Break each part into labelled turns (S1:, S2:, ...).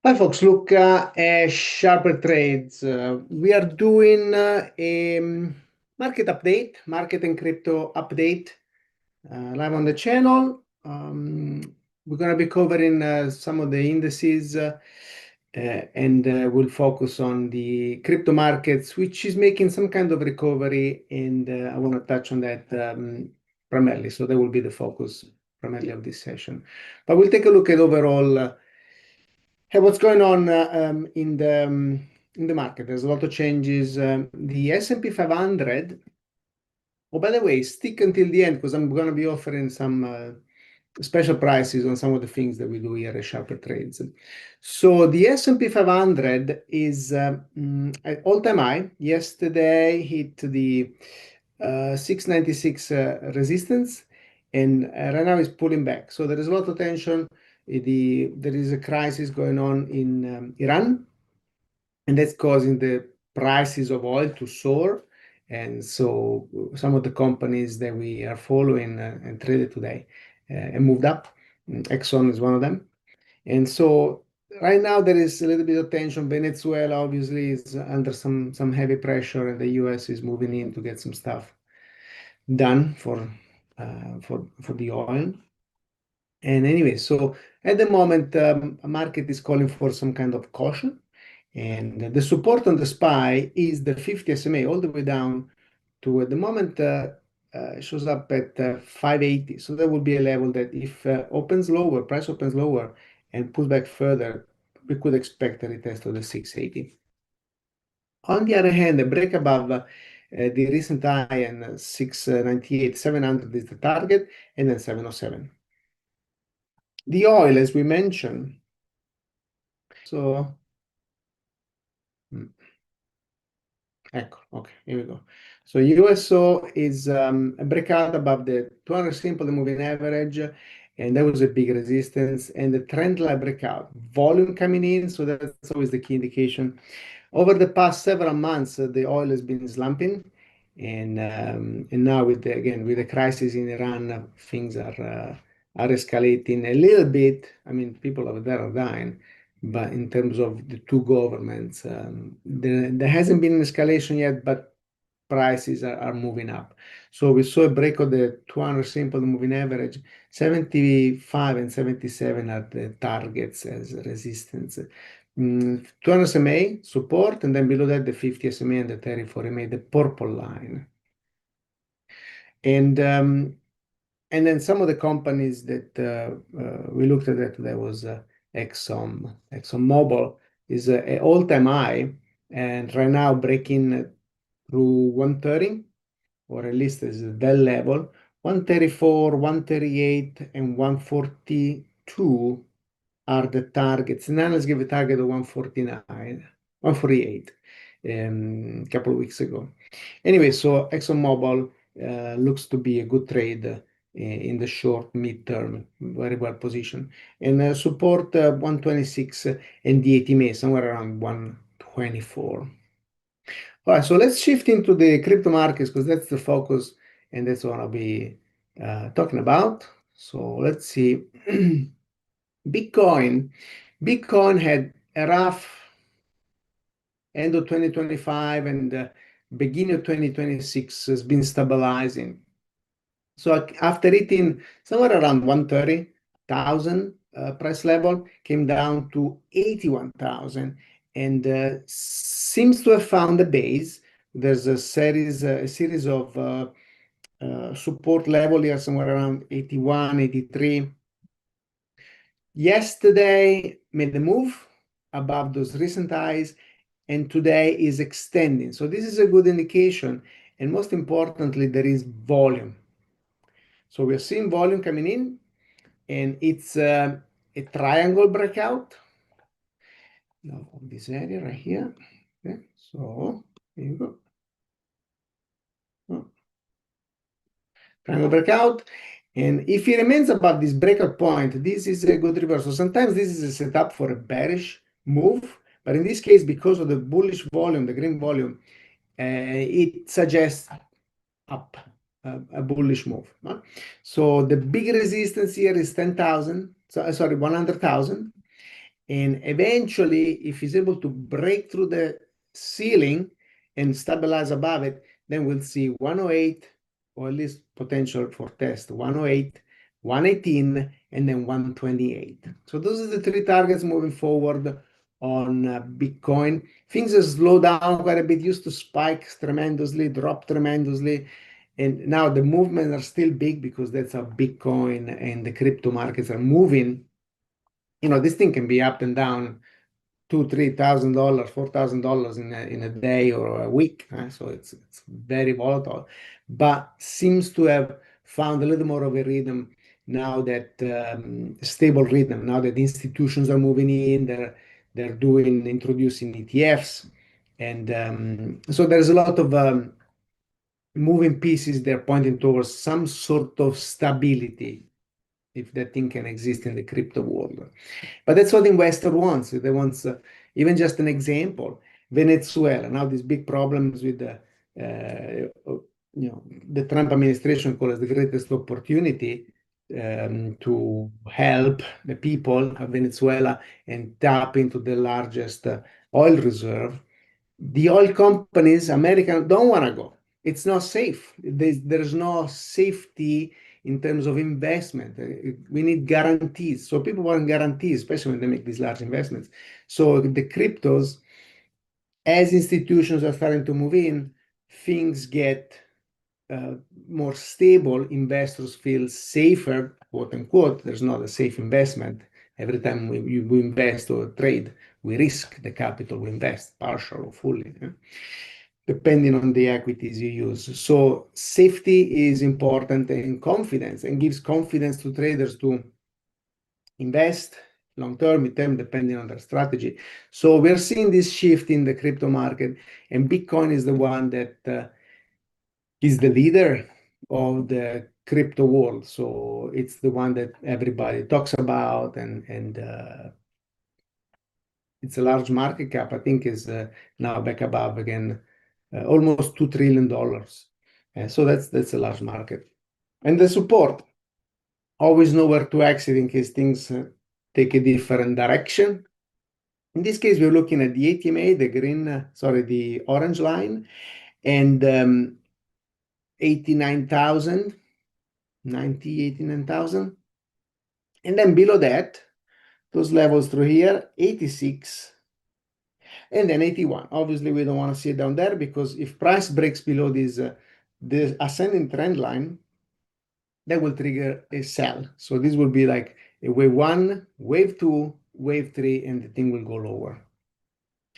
S1: Hi folks, Luca at SharperTrades. We are doing a market update, market and crypto update live on the channel. We're going to be covering some of the indices and we'll focus on the crypto markets, which is making some kind of recovery, and I want to touch on that primarily. So that will be the focus primarily of this session. But we'll take a look at overall hey, what's going on in the market? There's a lot of changes. The S&P 500. Oh, by the way, stick until the end because I'm going to be offering some special prices on some of the things that we do here at SharperTrades. So the S&P 500 is at all-time high. Yesterday hit the 696 resistance, and right now it's pulling back. So there is a lot of tension. There is a crisis going on in Iran, and that's causing the prices of oil to soar. And so some of the companies that we are following and traded today and moved up. Exxon is one of them. And so right now there is a little bit of tension. Venezuela obviously is under some heavy pressure, and the US is moving in to get some stuff done for the oil. And anyway, so at the moment, market is calling for some kind of caution, and the support on the SPY is the 50 SMA all the way down to, at the moment, shows up at 580. So that would be a level that if opens lower, price opens lower and pulls back further, we could expect a retest of the 680. On the other hand, a break above the recent high and 698, 700 is the target, and then 707. The oil, as we mentioned, so ecco, okay, here we go. So USO is a breakout above the 200 simple moving average, and that was a big resistance, and the trend line breakout, volume coming in, so that's always the key indication. Over the past several months, the oil has been slumping, and now with the crisis in Iran, things are escalating a little bit. I mean, people over there are dying, but in terms of the two governments, there hasn't been an escalation yet, but prices are moving up. So we saw a break of the 200 simple moving average. 75 and 77 are the targets as resistance. 200 SMA support, and then below that the 50 SMA and the 34 SMA, the purple line. And then some of the companies that we looked at that today was ExxonMobil is an all-time high, and right now breaking through 130, or at least is that level. 134, 138, and 142 are the targets. Now let's give a target of 149, 148 a couple of weeks ago. Anyway, so ExxonMobil looks to be a good trade in the short mid-term, very well positioned. And support 126 and the ETH somewhere around 124. All right, so let's shift into the crypto markets because that's the focus and that's what I'll be talking about. So let's see. Bitcoin had a rough end of 2025 and beginning of 2026 has been stabilizing. So after hitting somewhere around 130,000 price level, came down to 81,000 and seems to have found a base. There's a series of support level here somewhere around 81, 83. Yesterday made the move above those recent highs, and today is extending. So this is a good indication, and most importantly, there is volume. So we're seeing volume coming in, and it's a triangle breakout. Now this area right here. Okay, so here you go. Oh. Triangle breakout. And if it remains above this breakout point, this is a good reversal. Sometimes this is a setup for a bearish move, but in this case, because of the bullish volume, the green volume, it suggests up a bullish move. So the big resistance here is 10,000. So sorry, 100,000, And eventually, if he's able to break through the ceiling and stabilize above it, then we'll see 108, or at least potential for test 108, 118, and then 128. So those are the three targets moving forward on Bitcoin. Things have slowed down quite a bit, used to spike tremendously, drop tremendously. And now the movements are still big because that's how Bitcoin and the crypto markets are moving. This thing can be up and down $2,000, $3,000, $4,000 in a day or a week. So it's very volatile, but seems to have found a little more of a rhythm now, that stable rhythm. Now that institutions are moving in, they're introducing ETFs, and so there's a lot of moving pieces. They're pointing towards some sort of stability, if that thing can exist in the crypto world. But that's what the investor wants. They want, even just an example, Venezuela. Now these big problems with the Trump administration call it the greatest opportunity to help the people of Venezuela and tap into the largest oil reserve. The oil companies, American, don't want to go. It's not safe. There's no safety in terms of investment. We need guarantees. So people want guarantees, especially when they make these large investments. So the cryptos, as institutions are starting to move in, things get more stable. Investors feel safer, quote unquote. There's not a safe investment. Every time we invest or trade, we risk the capital we invest, partial or fully, depending on the equities you use. So safety is important, and confidence, and gives confidence to traders to invest long-term, mid-term, depending on their strategy. So we're seeing this shift in the crypto market, and Bitcoin is the one that is the leader of the crypto world. So it's the one that everybody talks about, and it's a large market cap. I think is now back above again, almost $2 trillion. So that's a large market. And the support, always know where to exit in case things take a different direction. In this case, we're looking at the ATMA, the orange line, and 89,000, 89,000. And then below that, those levels through here, 86, and then 81. Obviously, we don't want to see it down there, because if price breaks below this ascending trend line, that will trigger a sell. So this will be like a wave one, wave two, wave three, and the thing will go lower.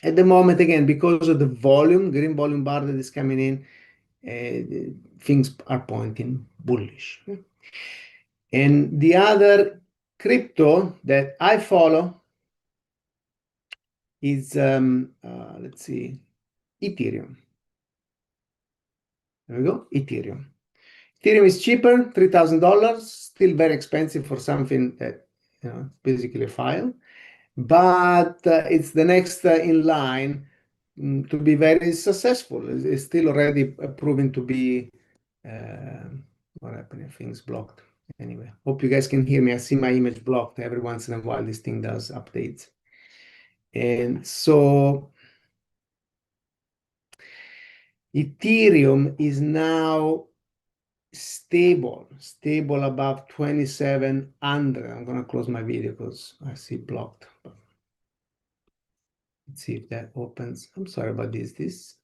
S1: At the moment, again, because of the volume, green volume bar that is coming in, things are pointing bullish. And the other crypto that I follow is, let's see, Ethereum. There we go, Ethereum. Ethereum is cheaper, $3,000, still very expensive for something that, basically a file. But it's the next in line to be very successful. It's still already proven to be, what happened? Things blocked. Anyway, hope you guys can hear me. I see my image blocked every once in a while. This thing does updates. And so Ethereum is now stable above 2,700. I'm going to close my video because I see blocked. Let's see if that opens. I'm sorry about this.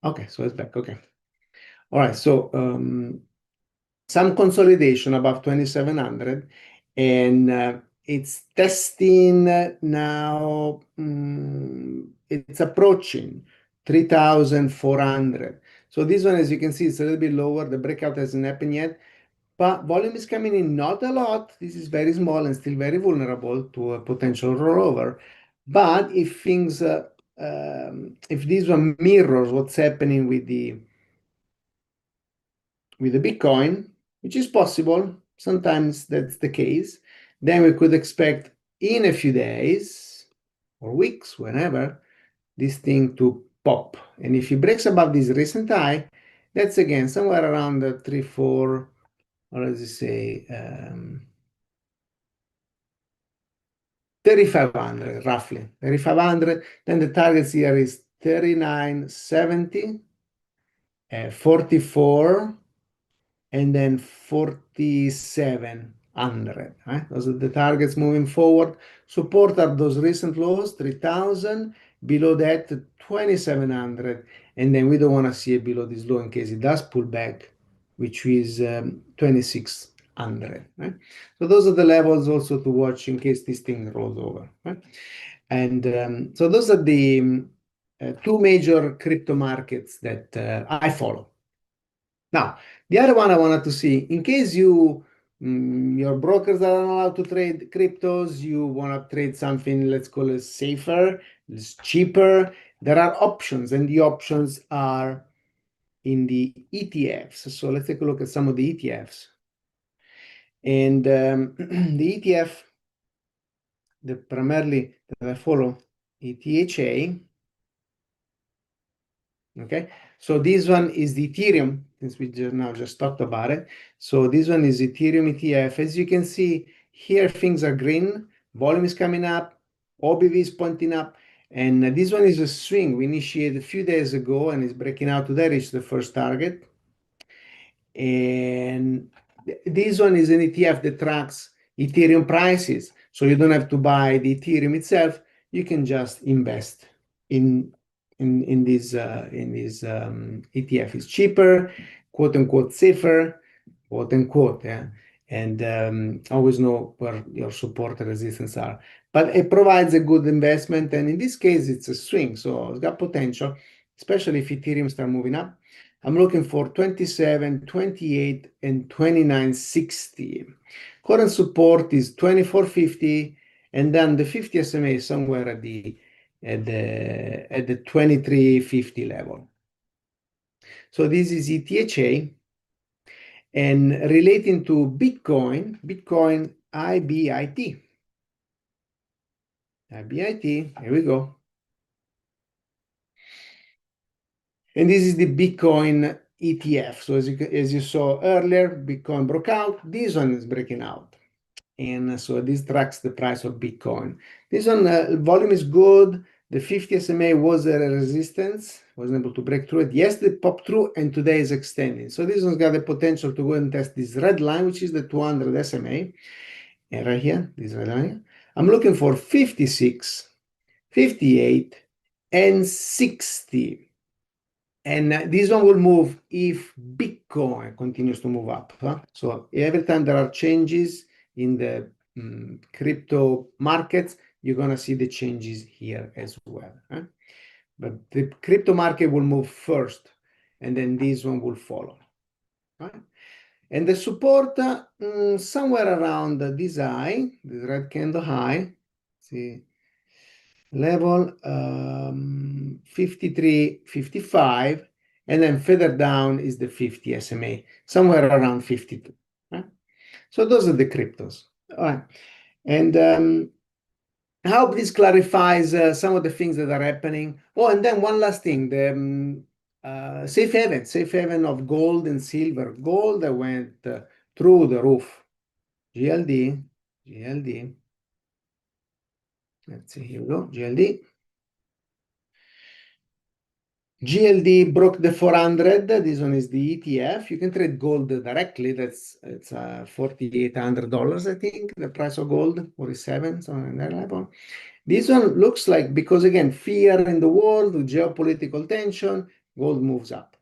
S1: Okay, so it's back. Okay. All right. So some consolidation above 2,700, and it's testing now. It's approaching 3,400. So this one, as you can see, it's a little bit lower. The breakout hasn't happened yet. But volume is coming in, not a lot. This is very small and still very vulnerable to a potential rollover. But if things, if this one mirrors what's happening with the Bitcoin, which is possible, sometimes that's the case, then we could expect in a few days or weeks, whenever, this thing to pop. And if it breaks above this recent high, that's again somewhere around the 3, 4. or does it say 3,500 roughly, 3,500. Then the targets here is 39.70, 44, and then 4,700. Those are the targets moving forward. Support are those recent lows, 3,000. Below that, 2,700. And then we don't want to see it below this low in case it does pull back, which is 2,600. So those are the levels also to watch in case this thing rolls over. And so those are the two major crypto markets that I follow. Now, the other one I wanted to see, in case your brokers are not allowed to trade cryptos, you want to trade something, let's call it safer, it's cheaper, there are options, and the options are in the ETFs. So let's take a look at some of the ETFs. And the ETF, primarily that I follow, ETHA. Okay, so this one is the Ethereum, since we just talked about it. So this one is Ethereum ETF. As you can see here, things are green, volume is coming up, OBV is pointing up, and this one is a swing we initiated a few days ago and is breaking out today, reached the first target. And this one is an ETF that tracks Ethereum prices, so you don't have to buy the Ethereum itself. You can just invest in this ETF. It's cheaper, quote unquote, safer, quote unquote, yeah. And always know where your support and resistance are. But it provides a good investment, and in this case, it's a swing, so it's got potential, especially if Ethereum start moving up. I'm looking for 27, 28, and 29.60. Current support is 24.50, and then the 50 SMA is somewhere at the 23.50 level. So this is ETHA. And relating to Bitcoin IBIT. IBIT, here we go. And this is the Bitcoin ETF. So as you saw earlier, Bitcoin broke out. This one is breaking out. And so this tracks the price of Bitcoin. This one, volume is good. The 50 SMA was a resistance, wasn't able to break through it. Yesterday popped through, and today is extending. So this one's got the potential to go and test this red line, which is the 200 SMA. And right here, this red line. I'm looking for 56, 58, and 60. And this one will move if Bitcoin continues to move up. So every time there are changes in the crypto markets, you're going to see the changes here as well. But the crypto market will move first, and then this one will follow. Right? And the support somewhere around this high, the red candle high, see, level 53, 55, and then further down is the 50 SMA, somewhere around 52. Right? So those are the cryptos. All right. And I hope this clarifies some of the things that are happening. Oh, and then one last thing, the safe haven of gold and silver. Gold that went through the roof. GLD. Let's see, here we go, GLD broke the 400. This one is the ETF. You can trade gold directly. It's $4,800, I think, the price of gold, 47, something on that level. This one looks like, because again, fear in the world, geopolitical tension, gold moves up.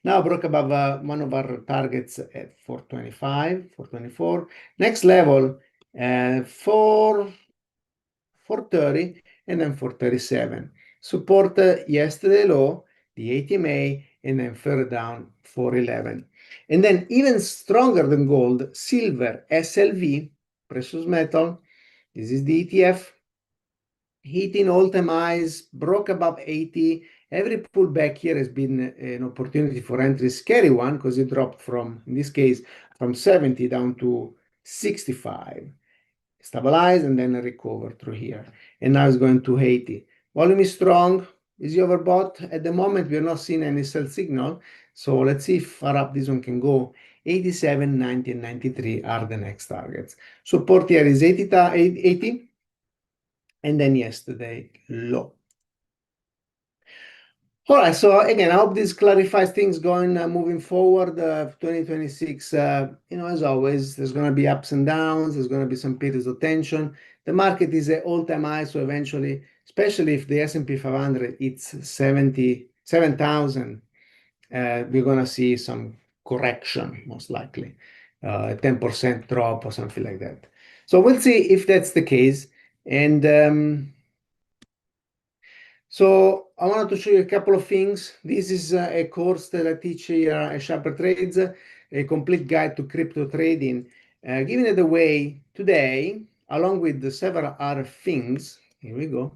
S1: Now broke above one of our targets at 425, 424. Next level, 430, and then 437. Support yesterday low, the ATMA, and then further down 411. And then even stronger than gold, silver, SLV, precious metal. This is the ETF. Hitting all-time highs, broke above 80. Every pullback here has been an opportunity for entry, scary one, because it dropped from, in this case, from 70 down to 65. Stabilize and then recover through here. And now it's going to 80. Volume is strong. Is he overbought? At the moment, we are not seeing any sell signal. So let's see if far up this one can go. 87, 90, and 93 are the next targets. Support here is 80, and then yesterday low. All right, so again, I hope this clarifies things going moving forward. 2026, as always, there's going to be ups and downs. There's going to be some periods of tension. The market is at all-time high, so eventually, especially if the S&P 500 hits 77,000, we're going to see some correction, most likely, a 10% drop or something like that. So we'll see if that's the case. And so I wanted to show you a couple of things. This is a course that I teach here at SharperTrades, a complete guide to crypto trading, giving it away today, along with the several other things. Here we go.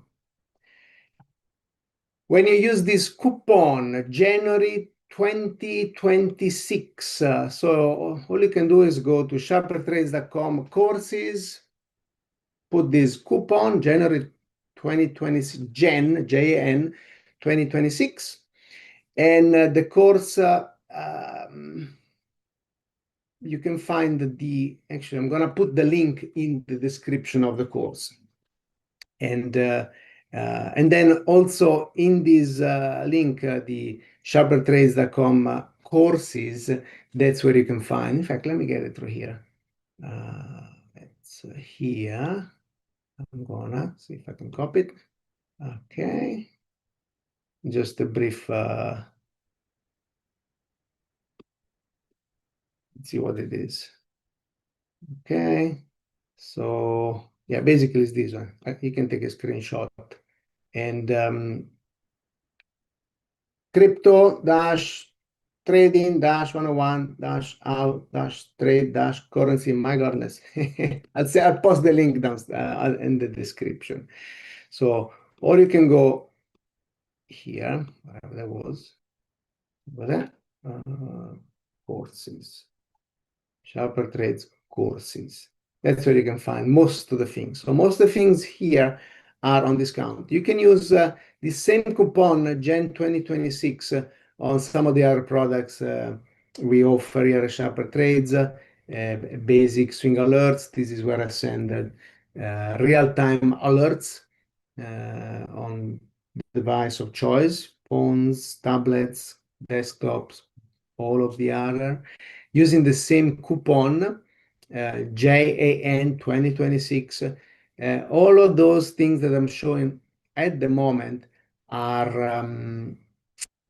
S1: When you use this coupon, January 2026, so all you can do is go to sharpertrades.com courses, put this coupon, January 2026, JAN 2026, and the course, you can find actually, I'm going to put the link in the description of the course. And then also in this link, the sharpertrades.com courses, that's where you can find. In fact, let me get it through here. It's here. I'm gonna see if I can copy it. Okay. Just a brief, let's see what it is. Okay. So yeah, basically it's this one. You can take a screenshot. And crypto trading 101 trade currency. My goodness. I'll post the link down in the description. So, or you can go here, wherever that was that? Courses, SharperTrades courses. That's where you can find most of the things. So most of the things here are on discount. You can use the same coupon, Jan 2026, on some of the other products we offer here at SharperTrades. Basic swing alerts. This is where I send real-time alerts on device of choice, phones, tablets, desktops, all of the other, using the same coupon, JAN 2026. All of those things that I'm showing at the moment are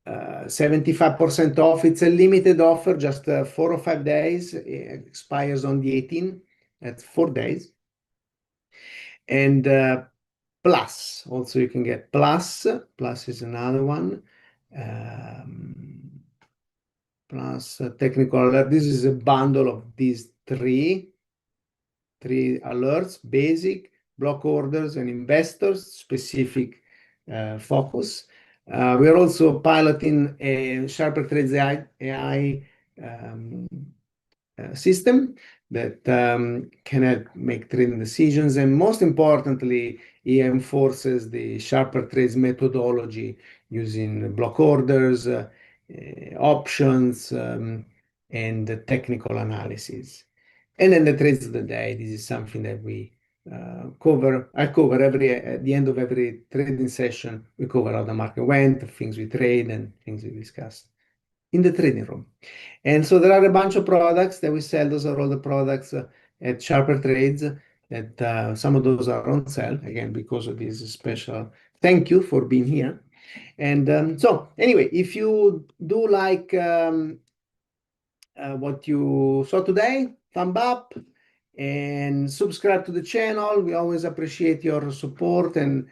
S1: 75% off. It's a limited offer, just 4 or 5 days. It expires on the 18th. That's 4 days. And Plus, also you can get Plus. Plus is another one. Plus technical alert. This is a bundle of these three alerts: basic, block orders, and investors specific focus. We are also piloting a SharperTrades AI system that can help make trading decisions, and most importantly, it enforces the SharperTrades methodology using block orders, options, and the technical analysis. And then the trades of the day. This is something that we cover. I cover at the end of every trading session. We cover how the market went, things we trade, and things we discuss in the trading room. And so there are a bunch of products that we sell. Those are all the products at SharperTrades that some of those are on sale, again, because of this special thank you for being here. And so anyway, if you do like what you saw today, thumb up and subscribe to the channel. We always appreciate your support and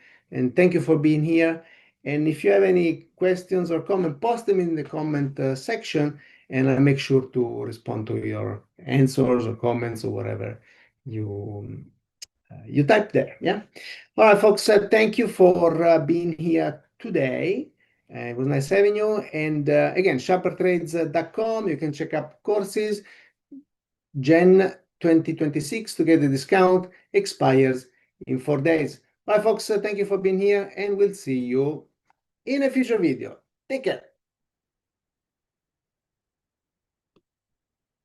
S1: thank you for being here. And if you have any questions or comment, post them in the comment section, and I'll make sure to respond to your answers or comments or whatever you type there. Yeah. All right, folks. Thank you for being here today. It was nice having you. And again, sharpertrades.com. You can check out courses. Jan 2026 to get the discount expires in 4 days. Bye, folks. Thank you for being here, and we'll see you in a future video. Take care.